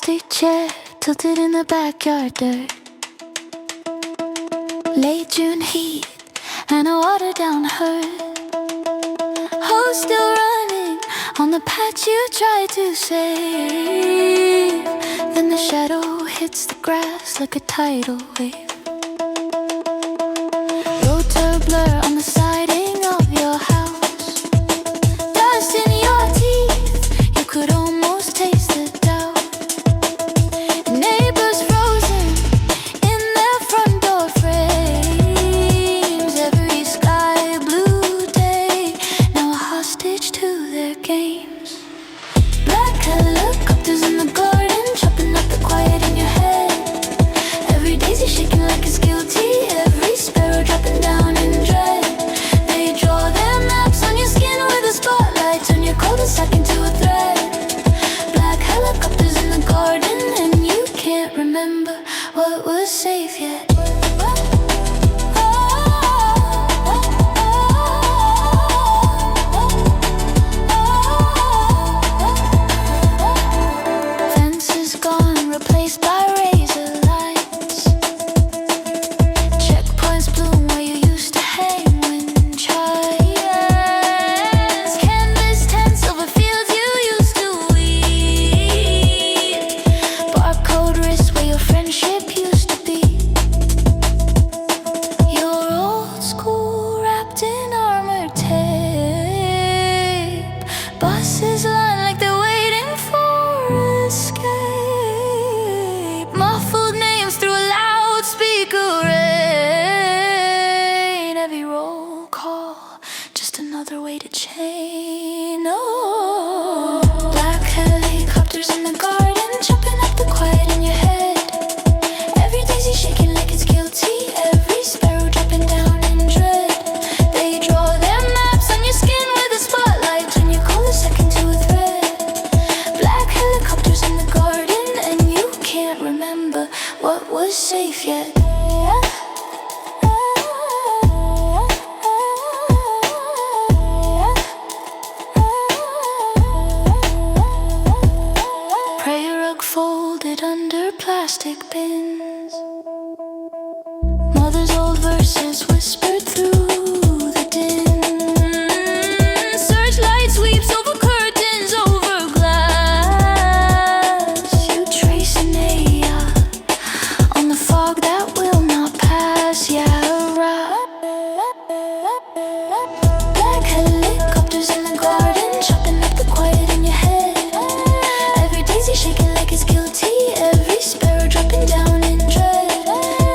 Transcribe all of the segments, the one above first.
plastic chair tilted in the backyard dirt. Late June heat and a watered down herd. Hose still running on the patch you tried to save. Then the shadow hits the grass like a tidal wave. Rotor blur on the siding of your house. Dust in your teeth, you could almost taste the doubt. Neighbors frozen in their front door frames. Every sky blue day now a hostage to their games. Black helicopters in the garden, chopping up the quiet in your head. Every daisy shaking like it's guilty, every sparrow dropping down in dread. They draw their maps on your skin with a spotlight, turn your cul-de-sac into a thread. Black helicopters in the garden, and you can't remember what was safe yet. Fences gone, replaced by razor lights. Checkpoints bloom where you used to hang wind chimes. Canvas tents over fields you used to weed. Barcode wrists where your friendship used to be. You're old school wrapped in armor tape. Buses line like they're waiting for escape. Muffled names through a loudspeaker rain. Every roll call, just another way to chain. Oh, black helicopters in the garden, chopping up the quiet in your head. Every daisy shaking like it's guilty, every sparrow dropping down in dread. They draw their maps on your skin with a spotlight, turn your cul-de-sac into a thread. Black helicopters in the garden, and you can't remember what was safe yet. Prayer rug folded under plastic bins. Mother's old verses whispered through the din. Searchlight sweeps over curtains, over glass. You trace an aya on the fog that will not pass. Yeah, right. Black helicopters in the garden, chopping up the quiet in your head. Every daisy shaking like it's guilty, every sparrow dropping down in dread.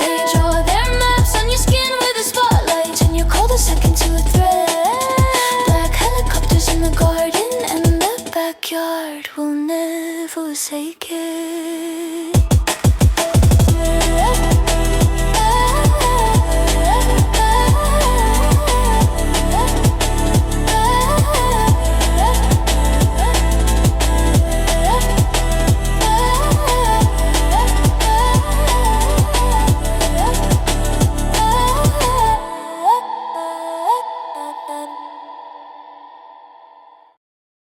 They draw their maps on your skin with a spotlight, turn your cul-de-sac into a thread. Black helicopters in the garden, and the backyard will never say